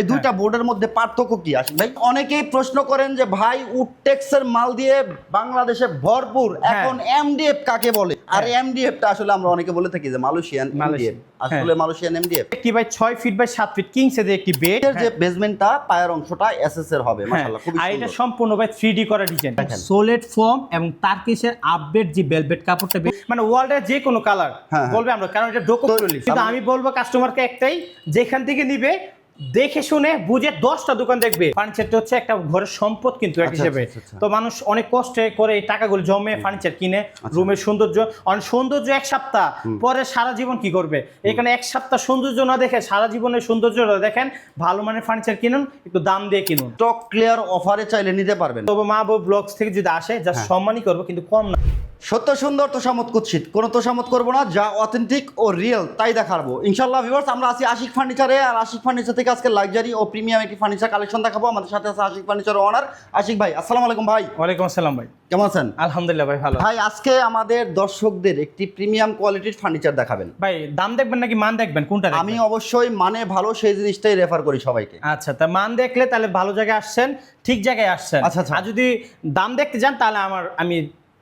এই দুইটা বোর্ডের মধ্যে পার্থক্য কি আসে ভাই? অনেকেই প্রশ্ন করেন যে ভাই উডটেক্সের মাল দিয়ে বাংলাদেশে ভরপুর, এখন এমডিএফ কাকে বলে? আর এমডিএফটা আসলে আমরা অনেকে বলে থাকি যে মালয়েশিয়ান এমডিএফ, আসলে মালয়েশিয়ান এমডিএফ একটি ভাই 6 ফিট বাই 7 ফিট কিং সাইজের একটি বেড, এর যে বেসমেন্টটা পায়ের অংশটা এসএস এর হবে মাশাআল্লাহ, খুব আর সুন্দর। এটা সম্পূর্ণ ভাই 3D করা ডিজাইন, সলিড ফোম এবং টার্কিশের আপডেট যে ভেলভেট কাপড়টা মানে ওয়ার্ল্ডের যে কোনো কালার বলবে আমরা, কারণ এটা ডোকো পলিশ। কিন্তু আমি বলবো কাস্টমারকে একটাই, যেখান থেকে নিবে দেখে শুনে বুঝে 10টা দোকান দেখবে। ফার্নিচারটা হচ্ছে একটা ঘরের সম্পদ কিন্তু এক হিসেবে। তো মানুষ অনেক কষ্টে করে এই টাকাগুলো জমে ফার্নিচার কিনে, রুমের সৌন্দর্য, অনেক সৌন্দর্য এক সপ্তাহ পরে সারা জীবন কি করবে? এখানে এক সপ্তাহ সৌন্দর্য না দেখে সারা জীবনের সৌন্দর্য দেখেন, ভালো মানের ফার্নিচার কিনুন, একটু দাম দিয়ে কিনুন। স্টক ক্লিয়ার অফারে চাইলে নিতে পারবেন। তবে মা বউ ব্লগস থেকে যদি আসে যা সম্মানই করবো, কিন্তু কম না। সত্য সুন্দর তোষামত কুৎসিত, কোনো তোষামত করবো না, যা অথেন্টিক ও রিয়েল তাই দেখাবো ইনশাআল্লাহ। ভিউয়ার্স, আমরা আছি আশিক ফার্নিচারে, আর আশিক ফার্নিচার থেকে আজকে লাক্সারি ও প্রিমিয়াম একটি ফার্নিচার কালেকশন দেখাবো। আমাদের সাথে আছে আশিক ফার্নিচারের ওনার আশিক ভাই। আসসালামু আলাইকুম ভাই। ওয়ালাইকুম আসসালাম ভাই, কেমন আছেন? আলহামদুলিল্লাহ ভাই, ভালো। ভাই আজকে আমাদের দর্শকদের একটি প্রিমিয়াম কোয়ালিটির ফার্নিচার দেখাবেন। ভাই দাম দেখবেন নাকি মান দেখবেন, কোনটা দেখবেন? আমি অবশ্যই মানে ভালো সেই জিনিসটাই রেফার করি সবাইকে। আচ্ছা, তা মান দেখলে তাহলে ভালো জায়গায় আসছেন, ঠিক জায়গায় আসছেন। আচ্ছা, আচ্ছা। আর যদি দাম দেখতে যান তাহলে আমি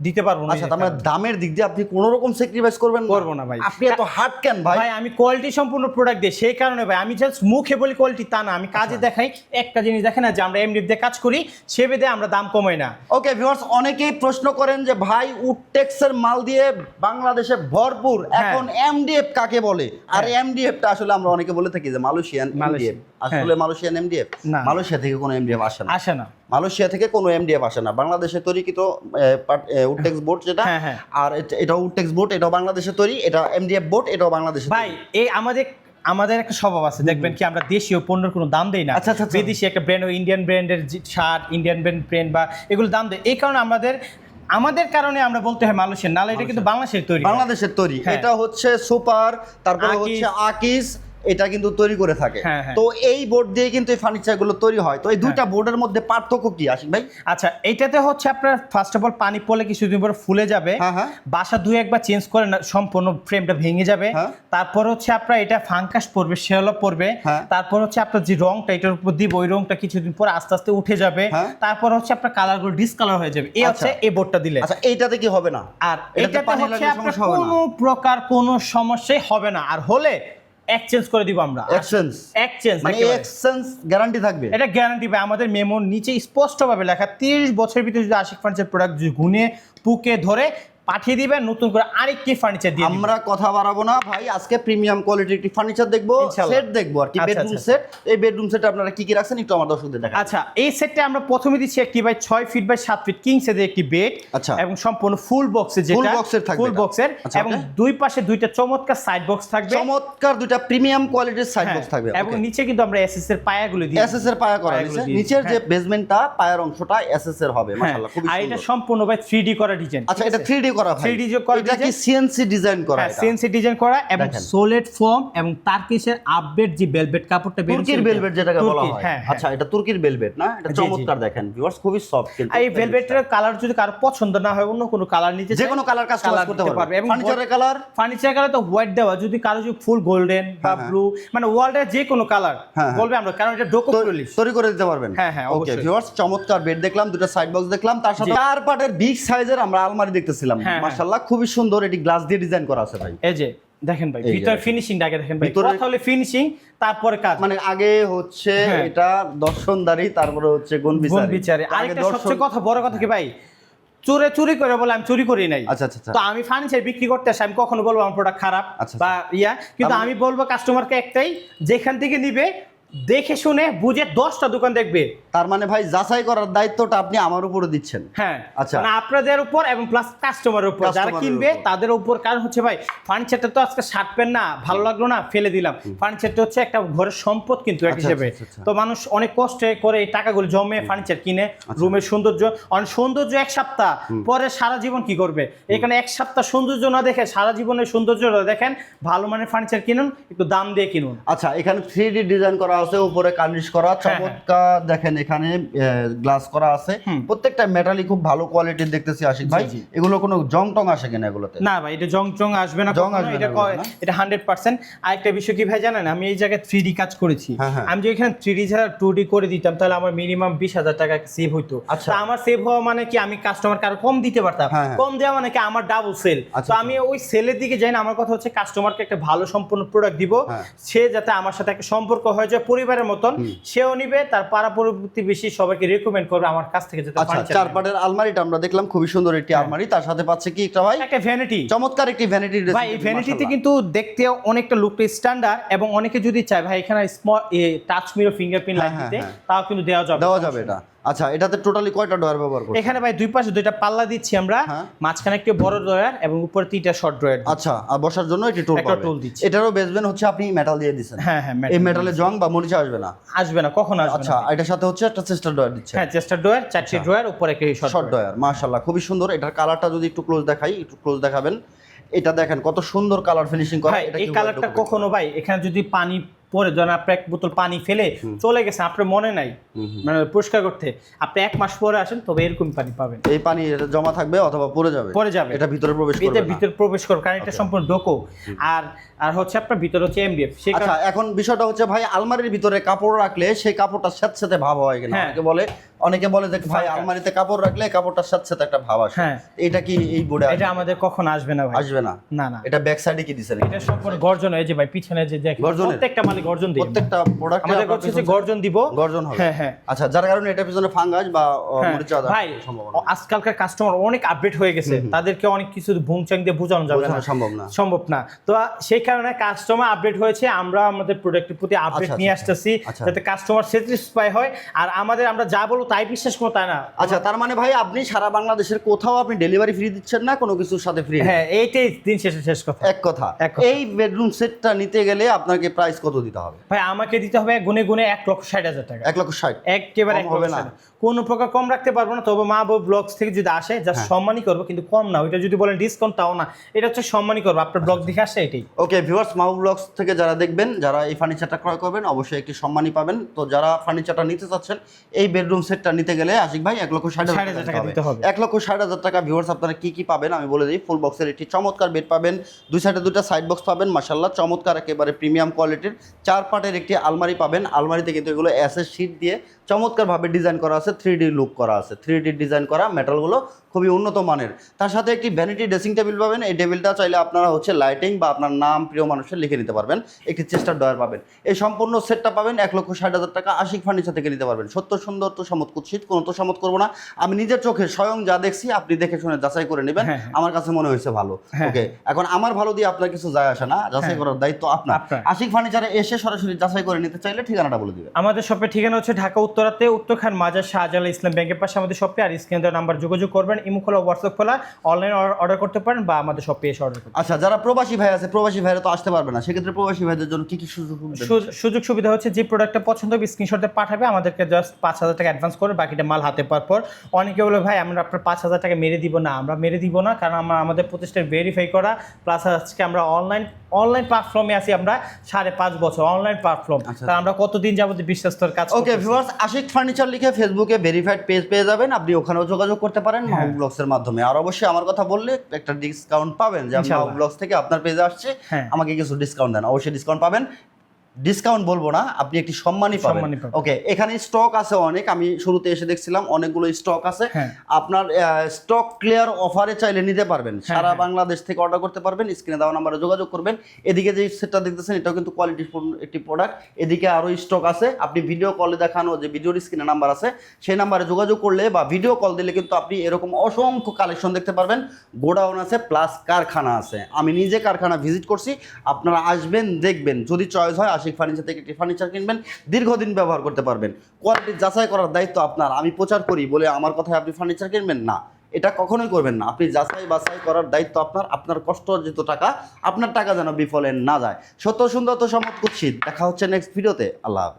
দিতে পারবো না। আচ্ছা, তার দামের দিক দিয়ে আপনি কোনো রকম স্যাক্রিফাইস করবেন না? করবো না ভাই। আপনি এত হার্ড কেন ভাই? ভাই আমি কোয়ালিটি সম্পূর্ণ প্রোডাক্ট দিই, সেই কারণে ভাই আমি জাস্ট মুখে বলি কোয়ালিটি তা না, আমি কাজে দেখাই। একটা জিনিস দেখেন না যে আমরা এমডিএফ দিয়ে কাজ করি, সে বেদে আমরা দাম কমাই না। ওকে ভিউয়ার্স, অনেকেই প্রশ্ন করেন যে ভাই উডটেক্সের মাল দিয়ে বাংলাদেশে ভরপুর, এখন এমডিএফ কাকে বলে? আর এমডিএফটা আসলে আমরা অনেকে বলে থাকি যে মালয়েশিয়ান এমডিএফ, আসলে মালয়েশিয়ান এমডিএফ না, মালয়েশিয়া থেকে কোনো এমডিএফ আসে না। মালয়েশিয়া থেকে কোনো এমডিএফ আসে না, বাংলাদেশে তৈরিকৃত উডটেক্স বোর্ড যেটা, আর এটা উডটেক্স বোর্ড, এটা বাংলাদেশে তৈরি, এটা এমডিএফ বোর্ড, এটাও বাংলাদেশে ভাই। এই আমাদের একটা স্বভাব আছে, দেখবেন কি আমরা দেশীয় পণ্যের কোনো দাম দেই না। আচ্ছা, বিদেশি একটা ব্র্যান্ড, ইন্ডিয়ান ব্র্যান্ডের শার্ট, ইন্ডিয়ান ব্র্যান্ড বা এগুলো দাম দেয়। এই কারণে আমাদের কারণে আমরা বলতে হয় মালয়েশিয়ান, নাহলে এটা কিন্তু বাংলাদেশের তৈরি। এটা হচ্ছে সুপার, তারপরে হচ্ছে আকিস, এটা কিন্তু তৈরি করে থাকে। তো এই বোর্ড দিয়ে কিন্তু এই ফার্নিচারগুলো তৈরি হয়। তো এই দুইটা বোর্ডের মধ্যে পার্থক্য কি আশিক ভাই? আচ্ছা, এইটাতে হচ্ছে আপনার ফার্স্ট অফ অল পানি পড়লে কিছুদিন পরে ফুলে যাবে, বাসা 2-1 চেঞ্জ করে না সম্পূর্ণ ফ্রেমটা ভেঙে যাবে। তারপর হচ্ছে আপনার এটা ফাঙ্কাস পড়বে, শেওলা পড়বে। তারপর হচ্ছে আপনার যে রংটা এটার উপর দিব, ওই রংটা কিছুদিন পরে আস্তে আস্তে উঠে যাবে। তারপর হচ্ছে আপনার কালারগুলো ডিসকালার হয়ে যাবে। এই হচ্ছে এই বোর্ডটা দিলে। আচ্ছা, এইটাতে কি হবে না? আর এটাতে হচ্ছে আপনার কোনো প্রকার কোনো সমস্যাই হবে না, আর হলে এক্সচেঞ্জ করে দিব আমরা। এক্সচেঞ্জ মানে এক্সচেঞ্জ গ্যারান্টি থাকবে? এটা গ্যারান্টি ভাই। আমাদের মেমোর নিচে স্পষ্টভাবে লেখা 30 বছরের ভিতরে যদি আশিক ফার্নিচার প্রোডাক্ট যদি গুনে পুকে ধরে পাঠিয়ে দিবেন, নতুন করে আরেকটি ফার্নিচার দিয়ে আমরা কথা বাড়াবো না ভাই, আজকে প্রিমিয়াম কোয়ালিটির একটি ফার্নিচার দেখবো, সেট দেখবো আর কি, বেডরুম সেট। এই বেডরুম সেটে আপনারা কি কি রাখছেন একটু আমার দর্শকদের দেখান। আচ্ছা, এই সেটটা আমরা প্রথমে দিচ্ছি একটি ভাই 6 ফিট বাই 7 ফিট কিং সাইজের একটি বেড, এবং সম্পূর্ণ ফুল বক্সের, যেটা ফুল বক্সের, এবং দুই পাশে দুইটা চমৎকার সাইড বক্স থাকবে, চমৎকার দুইটা প্রিমিয়াম কোয়ালিটির সাইড বক্স থাকবে, এবং নিচে কিন্তু আমরা এসএস এর পায়াগুলো দিই, এসএস এর পায়া করা আছে, নিচের যে বেসমেন্টটা পায়ের অংশটা এসএস এর হবে মাশাআল্লাহ, খুব সুন্দর। আর এটা সম্পূর্ণ ভাই 3D করা ডিজাইন। আচ্ছা, এটা 3D করা ভাই? 3D করা, এটা কি সিএনসি ডিজাইন করা? হ্যাঁ, সিএনসি ডিজাইন করা, এবং সলিড ফোম এবং টার্কিশের আপডেট যে ভেলভেট কাপড়টা, তুর্কির ভেলভেট যেটাকে বলা হয়। আচ্ছা, এটা তুর্কির ভেলভেট না? এটা চমৎকার, দেখেন ভিউয়ার্স, খুবই সফট। কিন্তু এই ভেলভেটের কালার যদি কারো পছন্দ না হয়, অন্য কোনো কালার নিতে যে কোনো কালার কাস্টমাইজ করতে পারবে। এবং ফার্নিচারের কালার তো হোয়াইট দেওয়া, যদি কারো যদি ফুল গোল্ডেন বা ব্লু, মানে ওয়ার্ল্ডের যে কোনো কালার বলবে আমরা, কারণ এটা ডোকো পলিশ তৈরি করে দিতে পারবেন। ওকে ভিউয়ার্স, চমৎকার বেড দেখলাম, দুটো সাইড বক্স দেখলাম, তার সাথে 4 পার্টের বিগ সাইজের আমরা আলমারি দেখতেছিলাম মাশাআল্লাহ, খুবই সুন্দর। এটি গ্লাস দিয়ে ডিজাইন করা আছে ভাই। এই যে দেখেন ভাই, ভিতর ফিনিশিংটা আগে দেখেন ভাই, কথা হলো ফিনিশিং তারপরে কাজ। মানে আগে হচ্ছে এটা দর্শনদারি, তারপরে হচ্ছে গুণ বিচারে। আরেকটা সবচেয়ে বড় কথা কি ভাই, চুরি করে বলে আমি চুরি করি নাই। আচ্ছা, তো আমি ফার্নিচার বিক্রি করতে আসি, আমি কখনো বলবো আমার প্রোডাক্ট খারাপ বা কিন্তু আমি বলবো কাস্টমারকে একটাই, যেখান থেকে নিবে দেখে শুনে বুঝে 10টা দোকান দেখবে। তার মানে ভাই যাচাই করার দায়িত্বটা আপনি আমার উপরে দিচ্ছেন। আচ্ছা, মানে আপনাদের উপর এবং প্লাস কাস্টমারের উপর, যারা কিনবে তাদের উপর। কারণ হচ্ছে ভাই, ফার্নিচারটা তো আজকে সারবেন না, ভালো লাগলো না ফেলে দিলাম। ফার্নিচারটা হচ্ছে একটা ঘরের সম্পদ কিন্তু এক হিসেবে। তো মানুষ অনেক কষ্টে করে এই টাকাগুলো জমে ফার্নিচার কিনে, রুমের সৌন্দর্য, অনেক সৌন্দর্য এক সপ্তাহ পরে সারা জীবন কি করবে? এখানে এক সপ্তাহ সৌন্দর্য না দেখে সারা জীবনের সৌন্দর্য দেখেন, ভালো মানের ফার্নিচার কিনুন, একটু দাম দিয়ে কিনুন। আচ্ছা, এখানে 3D ডিজাইন করা আছে, উপরে কার্নিশ করা, চমৎকার দেখেন এখানে গ্লাস করা আছে, প্রত্যেকটা মেটালই খুব ভালো কোয়ালিটির দেখতেছি আশিক ভাই। এগুলো কোনো জং টং আসে কিনা এগুলোতে? না ভাই, এটা জং আসবে না, এটা 100%। আরেকটা বিষয় কি ভাই জানেন, আমি এই জায়গায় 3D কাজ করেছি। আমি যদি এখানে 3D ছাড়া 2D করে দিতাম তাহলে আমার মিনিমাম 20,000 টাকা সেভ হইতো। তা আমার সেভ হওয়া মানে কি, আমি কাস্টমারকে আরো কম দিতে পারতাম, কম দেওয়া মানে কি আমার ডাবল সেল। তো আমি ওই সেলের দিকে যাই না, আমার কথা হচ্ছে কাস্টমারকে একটা ভালো সম্পূর্ণ প্রোডাক্ট দিব, সে যাতে আমার সাথে একটা সম্পর্ক হয়ে যায় পরিবারের মতন, সেও নিবে, তার পাড়া প্রতিবেশী সবাইকে রেকমেন্ড করবে আমার কাছ থেকে। যাতে চার পাটের আলমারিটা আমরা দেখলাম, খুবই সুন্দর একটি আলমারি, তার সাথে পাচ্ছে কি একটা ভাই, একটা ভ্যানিটি, চমৎকার একটি ভ্যানিটি। ভাই এই ভ্যানিটিতে কিন্তু দেখতে অনেকটা লুকটা স্ট্যান্ডার্ড, এবং অনেকে যদি চায় ভাই এখানে স্মল টাচ মিরর ফিঙ্গারপ্রিন্ট লাগিয়ে তাও কিন্তু দেওয়া যাবে এটা। আচ্ছা, এটাতে টোটালি কয়টা ডয়ার ব্যবহার করছেন? এখানে ভাই দুই পাশে দুইটা পাল্লা দিচ্ছি আমরা, মাঝখানে একটা বড় ডয়ার এবং উপরে 3টা শর্ট ডয়ার। আচ্ছা, আর বসার জন্য একটি টুল দিচ্ছি। এটারও বেসবেন হচ্ছে আপনি মেটাল দিয়ে দিবেন? হ্যাঁ, এই মেটালে জং বা মরিচা আসবে না? আসবে না, কখনো আসবে না। আচ্ছা, এটার সাথে হচ্ছে একটা চেস্টার ডয়ার দিচ্ছে? হ্যাঁ, চেস্টার ডয়ার, 4টি ডয়ার, উপরে একটা শর্ট ডয়ার। মাশাআল্লাহ, খুবই সুন্দর। এটার কালারটা যদি একটু ক্লোজ দেখাই, একটু ক্লোজ দেখাবেন। এটা দেখেন কত সুন্দর কালার ফিনিশিং করা। এটা এই কালারটা কখনো ভাই এখানে যদি পানি পরে, যখন আপনি এক বোতল পানি ফেলে চলে গেছে, আপনার মনে নাই মানে পরিষ্কার করতে, আপনি 1 মাস পরে আসেন তবে এরকম পানি পাবেন। এই পানি জমা থাকবে অথবা পড়ে যাবে, এটা ভিতরে প্রবেশ করবে, এটা ভিতরে প্রবেশ করবে, কারণ এটা সম্পূর্ণ ডোকো। আর হচ্ছে আপনার ভিতরে হচ্ছে এমডিএফ। আচ্ছা, এখন বিষয়টা হচ্ছে ভাই, আলমারির ভিতরে কাপড় রাখলে সেই কাপড়টা স্যাঁতস্যাঁতে ভাব হয় কিনা? অনেকে বলে যে ভাই আলমারিতে কাপড় রাখলে কাপড়টা স্যাঁতস্যাঁতে একটা ভাব আসে, এটা কি এই বোর্ডে? এটা আমাদের কখন আসবে না ভাই, আসবে না। না, এটা ব্যাক সাইডে কি দিছেন? এটা সম্পূর্ণ গর্জন। এই যে ভাই পিছনে যে দেখেন, প্রত্যেকটা মালে গর্জন দিই, প্রত্যেকটা প্রোডাক্ট আমাদের কাছে যে গর্জন দিব, গর্জন হবে। হ্যাঁ। আচ্ছা, যার কারণে এটা পিছনে ফাঙ্গাস বা মরিচা ভাই, আজকালকার কাস্টমার অনেক আপডেট হয়ে গেছে, তাদেরকে অনেক কিছু ভুংচাং দিয়ে বোঝানো যাবে না, সম্ভব না। তো সেই কারণে কাস্টমার আপডেট হয়েছে, আমরা আমাদের প্রোডাক্টের প্রতি আপডেট নিয়ে আসতেছি যাতে কাস্টমার স্যাটিসফাই হয়, আর আমরা যা বলবো তাই বিশ্বাস করো তাই না। আচ্ছা, তার মানে ভাই আপনি সারা বাংলাদেশের কোথাও আপনি ডেলিভারি ফ্রি দিচ্ছেন না, কোনো কিছুর সাথে ফ্রি? হ্যাঁ, এইটাই দিন শেষ কথা। এক কথা, এই বেডরুম সেটটা নিতে গেলে আপনাকে প্রাইস কত দিতে হবে ভাই? আমাকে দিতে হবে গুনে 1,60,000 টাকা। 1,60,000 একেবারে হবে না, কোনো প্রকার কম রাখতে পারবো না। তবে মা বউ ব্লগস থেকে যদি আসে যা সম্মানই করবো, কিন্তু কম না। ওইটা যদি বলেন ডিসকাউন্ট, তাও না, এটা হচ্ছে সম্মানই করবো। আপনার ব্লগ দেখে আসছে এটাই। ওকে ভিউয়ার্স, মা বউ ব্লগস থেকে যারা দেখবেন, যারা এই ফার্নিচারটা ক্রয় করবেন, অবশ্যই একটি সম্মানই পাবেন। তো যারা ফার্নিচারটা নিতে চাচ্ছেন, এই বেডরুম সেটটা নিতে গেলে আশিক ভাই 1,60,000 টাকা দিতে হবে। 1,60,000 টাকা। ভিউয়ার্স, আপনারা কি পাবেন আমি বলে দিই। ফুল বক্সের একটি চমৎকার বেড পাবেন, দুই সাইডে দুটো সাইড বক্স পাবেন, মাশাআল্লাহ চমৎকার একেবারে প্রিমিয়াম কোয়ালিটির 4 পার্টের একটি আলমারি পাবেন। আলমারিতে কিন্তু এগুলো এসএস শীট দিয়ে চমৎকারভাবে ডিজাইন করা আছে, 3D লুক করা আছে, 3D ডিজাইন করা, মেটালগুলো খুবই উন্নত মানের। তার সাথে একটি ভ্যানিটি ড্রেসিং টেবিল পাবেন। এই টেবিলটা চাইলে আপনারা হচ্ছে লাইটিং বা আপনার নাম প্রিয় মানুষের লিখে নিতে পারবেন। একটি চেস্টার ডয়ার পাবেন। এই সম্পূর্ণ সেটটা পাবেন 1,60,000 টাকা। আশিক ফার্নিচার থেকে নিতে পারবেন। সত্য সুন্দর তো সামত কুৎসিত, কোনো তো সামত করবো না। আমি নিজের চোখে স্বয়ং যা দেখছি, আপনি দেখে শুনে যাচাই করে নেবেন। আমার কাছে মনে হয়েছে ভালো। ওকে, এখন আমার ভালো দিয়ে আপনার কিছু যায় আসে না, যাচাই করার দায়িত্ব আপনার। আশিক ফার্নিচারে এসে সরাসরি যাচাই করে নিতে চাইলে ঠিকানাটা বলে দিবেন। আমাদের শপের ঠিকানা হচ্ছে ঢাকা উত্তরাতে, উত্তরখান মাজার শাহজালাল ইসলাম ব্যাংকের পাশে আমাদের শপে। আর স্ক্রিনে দেওয়া নাম্বার যোগাযোগ করবেন, ইমো খোলা, হোয়াটসঅ্যাপ খোলা, অনলাইন অর্ডার করতে পারেন বা আমাদের শপে এসে অর্ডার করতে। আচ্ছা, যারা প্রবাসী ভাই আছে, প্রবাসী ভাইরা তো আসতে পারবে না, সেক্ষেত্রে প্রবাসী ভাইদের জন্য কি সুযোগ সুবিধা হচ্ছে, যে প্রোডাক্টটা পছন্দ হবে স্ক্রিনশটে পাঠাবে, আমাদেরকে জাস্ট 5,000 টাকা অ্যাডভান্স করে বাকিটা মাল হাতে পাওয়ার পর। অনেকে বলে ভাই আমরা আপনার 5,000 টাকা মেরে দিব না, আমরা মেরে দিব না, কারণ আমাদের প্রতিষ্ঠান ভেরিফাই করা, প্লাস আজকে আমরা অনলাইন প্ল্যাটফর্মে আছি, আমরা 5.5 বছর অনলাইন প্ল্যাটফর্ম, তাই আমরা কতদিন যাবত বিশ্বস্তর কাজ। ওকে ভিউয়ার্স, আশিক ফার্নিচার লিখে ফেসবুকে ভেরিফাইড পেজ পেয়ে যাবেন, আপনি ওখানেও যোগাযোগ করতে পারেন মাহবুব ব্লগসের মাধ্যমে। আর অবশ্যই আমার কথা বললে একটা ডিসকাউন্ট পাবেন, যে মাহবুব ব্লগস থেকে আপনার পেজে আসছে, আমাকে কিছু ডিসকাউন্ট দেন, অবশ্যই ডিসকাউন্ট পাবেন। ডিসকাউন্ট বলবো না, আপনি একটি সম্মানই পাবেন। ওকে, এখানে স্টক আছে অনেক, আমি শুরুতে এসে দেখছিলাম অনেকগুলো স্টক আছে। আপনার স্টক ক্লিয়ার অফারে চাইলে নিতে পারবেন, সারা বাংলাদেশ থেকে অর্ডার করতে পারবেন। স্ক্রিনে দেওয়া নাম্বারে যোগাযোগ করবেন। এদিকে যে সেটটা দেখতেছেন, এটাও কিন্তু কোয়ালিটিফুল একটি প্রোডাক্ট। এদিকে আরও স্টক আছে, আপনি ভিডিও কলে দেখানো যে ভিডিওর স্ক্রিনে নাম্বার আছে, সেই নাম্বারে যোগাযোগ করলে বা ভিডিও কল দিলে কিন্তু আপনি এরকম অসংখ্য কালেকশন দেখতে পারবেন। গোডাউন আছে প্লাস কারখানা আছে, আমি নিজে কারখানা ভিজিট করছি। আপনারা আসবেন, দেখবেন, যদি চয়েস হয় আশিক ফার্নিচার থেকে একটি ফার্নিচার কিনবেন, দীর্ঘদিন ব্যবহার করতে পারবেন। কোয়ালিটি যাচাই করার দায়িত্ব আপনার। আমি প্রচার করি বলে আমার কথায় আপনি ফার্নিচার কিনবেন না, এটা কখনোই করবেন না। আপনি যাচাই বাছাই করার দায়িত্ব আপনার। আপনার কষ্ট অর্জিত টাকা, আপনার টাকা যেন বিফলে না যায়। সত্য সুন্দর তো সামত কুৎসিত। দেখা হচ্ছে নেক্সট ভিডিওতে। আল্লাহ হাফেজ।